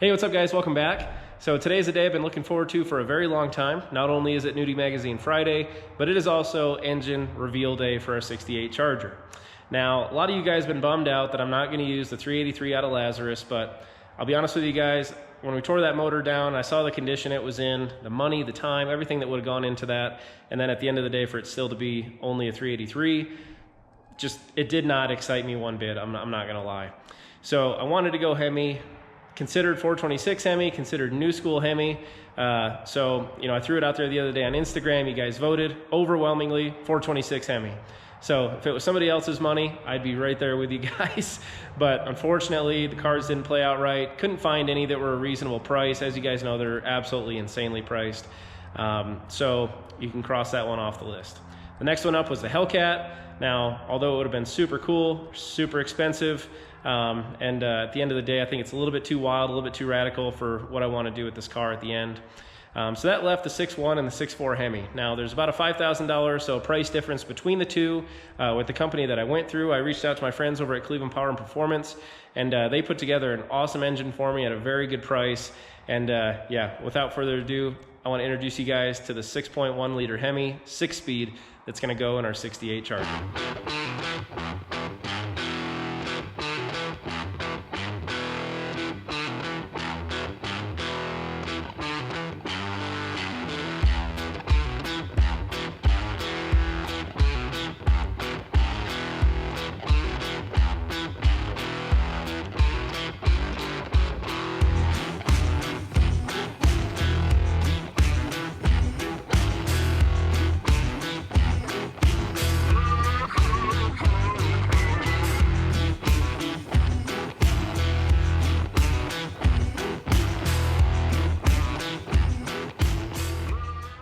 Hey, what's up guys? Welcome back. So today's a day I've been looking forward to for a very long time. Not only is it Nudie Magazine Friday, but it is also engine reveal day for our 68 Charger. Now, a lot of you guys have been bummed out that I'm not going to use the 383 out of Lazarus, but I'll be honest with you guys, when we tore that motor down, I saw the condition it was in, the money, the time, everything that would have gone into that, and then at the end of the day for it still to be only a 383, it did not excite me one bit, I'm not going to lie. So I wanted to go Hemi, considered 426 Hemi, considered new school Hemi. So, I threw it out there the other day on Instagram. You guys voted overwhelmingly 426 Hemi. So if it was somebody else's money, I'd be right there with you guys. But unfortunately, the cars didn't play out right. Couldn't find any that were a reasonable price. As you guys know, they're absolutely insanely priced. So you can cross that one off the list. The next one up was the Hellcat. Now, although it would have been super cool, super expensive, and at the end of the day, I think it's a little bit too wild, a little bit too radical for what I want to do with this car at the end. So that left the 6.1 and the 6.4 Hemi. Now, there's about a $5,000 so price difference between the two. With the company that I went through, I reached out to my friends over at Cleveland Power and Performance, and they put together an awesome engine for me at a very good price. And yeah, without further ado, I want to introduce you guys to the 6.1 liter Hemi 6-speed that's going to go in our 68 Charger.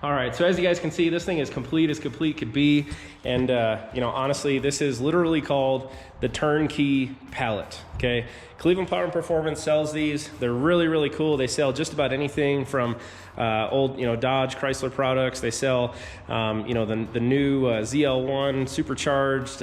All right, so as you guys can see, this thing is complete as complete could be. And, honestly, this is literally called the turnkey pallet, okay? Cleveland Power and Performance sells these. They're really, really cool. They sell just about anything from old, Dodge, Chrysler products. They sell, the new ZL1 supercharged,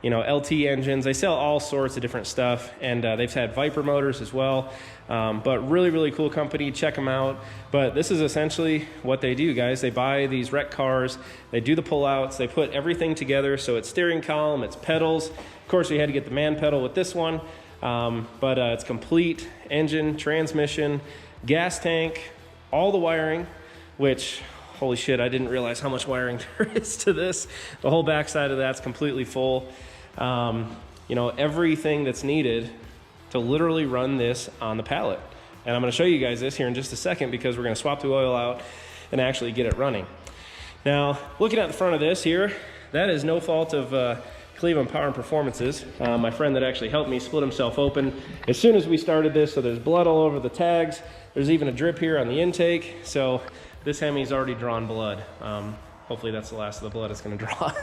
LT engines. They sell all sorts of different stuff, and they've had Viper motors as well. But really, really cool company. Check them out. But this is essentially what they do, guys. They buy these wrecked cars, they do the pullouts, they put everything together. So it's steering column, it's pedals. Of course, we had to get the man pedal with this one, but it's complete engine, transmission, gas tank, all the wiring, which, holy shit, I didn't realize how much wiring there is to this. The whole backside of that's completely full. Everything that's needed to literally run this on the pallet. And I'm going to show you guys this here in just a second because we're going to swap the oil out and actually get it running. Now, looking at the front of this here, that is no fault of Cleveland Power and Performances. My friend that actually helped me split himself open as soon as we started this, so there's blood all over the tags. There's even a drip here on the intake, so this Hemi's already drawn blood. Hopefully that's the last of the blood it's going to draw.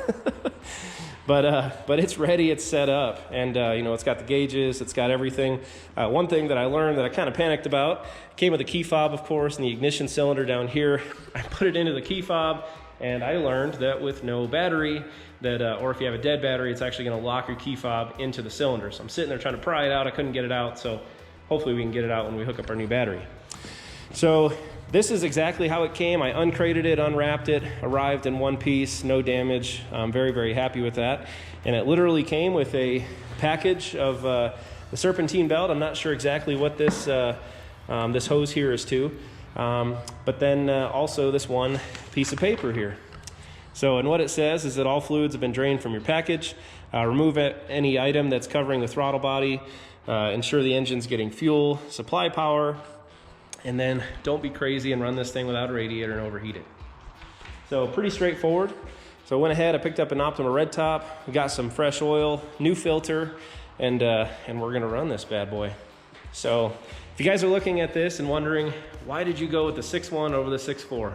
But it's ready, it's set up, and it's got the gauges, it's got everything. One thing that I learned that I kind of panicked about, came with a key fob, of course, and the ignition cylinder down here. I put it into the key fob, and I learned that with no battery, or if you have a dead battery, it's actually going to lock your key fob into the cylinder. So I'm sitting there trying to pry it out. I couldn't get it out, so hopefully we can get it out when we hook up our new battery. So this is exactly how it came. I uncrated it, unwrapped it, arrived in one piece, no damage. I'm very, very happy with that. And it literally came with a package of the serpentine belt. I'm not sure exactly what this hose here is to. But then also this one piece of paper here. So, and what it says is that all fluids have been drained from your package. Remove any item that's covering the throttle body. Ensure the engine's getting fuel, supply power, and then don't be crazy and run this thing without a radiator and overheat it. So pretty straightforward. So I went ahead, I picked up an Optima red top, we got some fresh oil, new filter, and we're gonna run this bad boy. So if you guys are looking at this and wondering, why did you go with the 6.1 over the 6.4?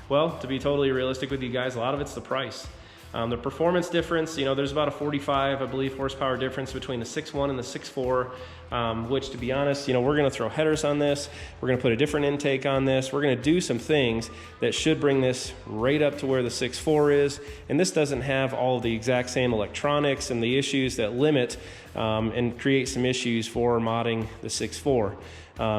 Well, to be totally realistic with you guys, a lot of it's the price. The performance difference, there's about a 45, I believe, horsepower difference between the 6.1 and the 6.4. which, to be honest, you know, we're going to throw headers on this. We're going to put a different intake on this. We're going to do some things that should bring this right up to where the 6.4 is. And this doesn't have all of the exact same electronics and the issues that limit and create some issues for modding the 6.4.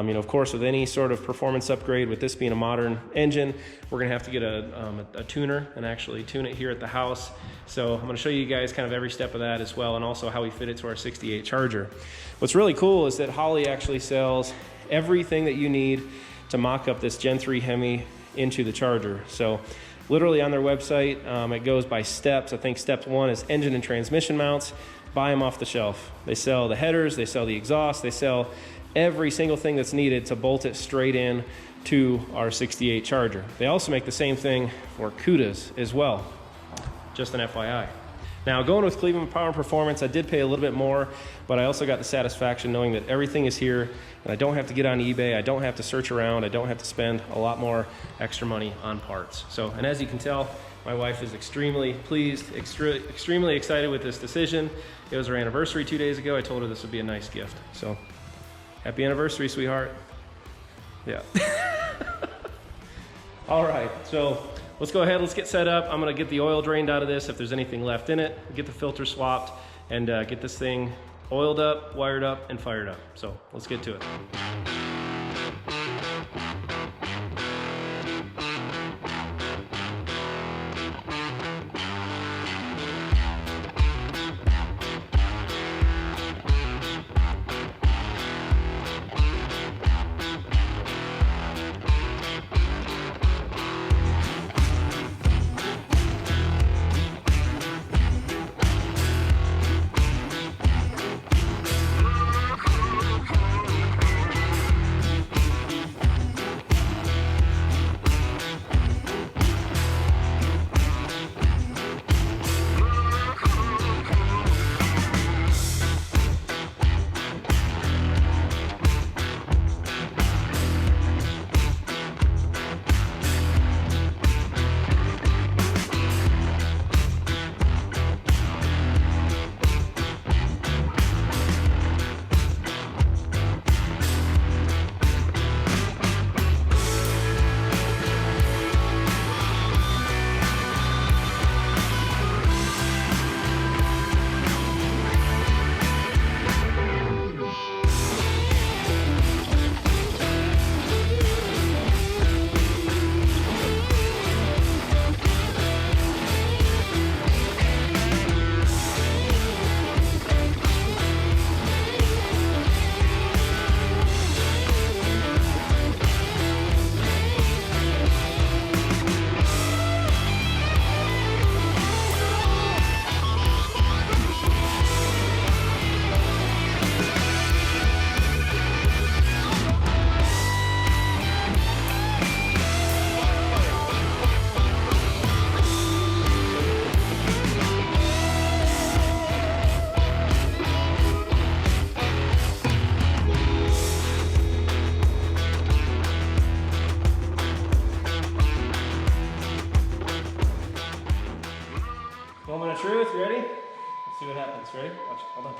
You know, of course, with any sort of performance upgrade, with this being a modern engine, we're going to have to get a tuner and actually tune it here at the house. So I'm going to show you guys kind of every step of that as well, and also how we fit it to our 68 Charger. What's really cool is that Holley actually sells everything that you need to mock up this Gen 3 Hemi into the Charger. So literally on their website, it goes by steps. I think step 1 is engine and transmission mounts. Buy them off the shelf. They sell the headers, they sell the exhaust, they sell every single thing that's needed to bolt it straight in to our 68 Charger. They also make the same thing for CUDAs as well, just an FYI. Now, going with Cleveland Power and Performance, I did pay a little bit more, but I also got the satisfaction knowing that everything is here and I don't have to get on eBay, I don't have to search around, I don't have to spend a lot more extra money on parts. So, and as you can tell, my wife is extremely pleased, extremely excited with this decision. It was her anniversary 2 days ago. I told her this would be a nice gift. So, happy anniversary, sweetheart. Yeah. All right, so let's go ahead, let's get set up. I'm gonna get the oil drained out of this if there's anything left in it, get the filter swapped, and get this thing oiled up, wired up, and fired up. So let's get to it. Moment of truth, you ready? Let's see what happens. Ready? Watch, hold on.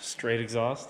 Straight exhaust.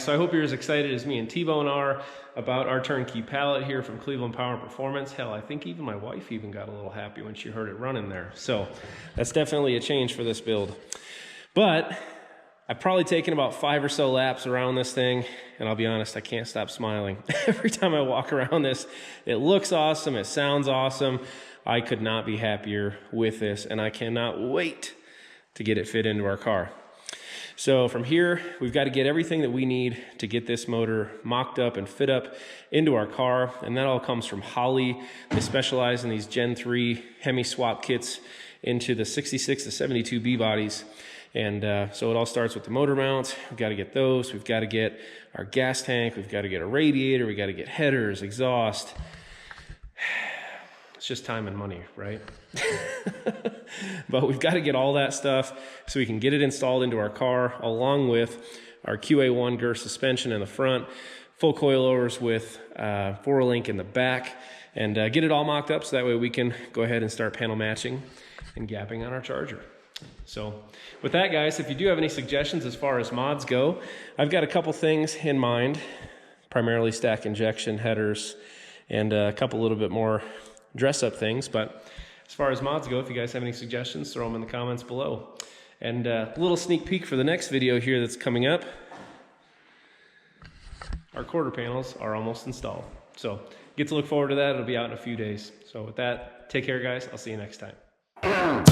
so I hope you're as excited as me and T-Bone are about our turnkey pallet here from Cleveland Power Performance. Hell, I think even my wife even got a little happy when she heard it running there. So that's definitely a change for this build. But I've probably taken about 5 or so laps around this thing, and I'll be honest, I can't stop smiling. Every time I walk around this, it looks awesome, it sounds awesome. I could not be happier with this, and I cannot wait to get it fit into our car. So from here, we've got to get everything that we need to get this motor mocked up and fit up into our car, and that all comes from Holley. They specialize in these Gen 3 hemi swap kits into the 66 to 72 B bodies. And so it all starts with the motor mounts. We've got to get those. We've got to get our gas tank. We've got to get a radiator. We've got to get headers, exhaust. It's just time and money, right? But we've got to get all that stuff so we can get it installed into our car, along with our QA1 GER suspension in the front, full coilovers with 4-link in the back, and get it all mocked up so that way we can go ahead and start panel matching and gapping on our charger. So with that, guys, if you do have any suggestions as far as mods go, I've got a couple things in mind, primarily stack injection, headers, and a couple little bit more dress up things. But as far as mods go, if you guys have any suggestions, throw them in the comments below. And a little sneak peek for the next video here that's coming up. Our quarter panels are almost installed. So get to look forward to that. It'll be out in a few days. So with that, take care, guys. I'll see you next time.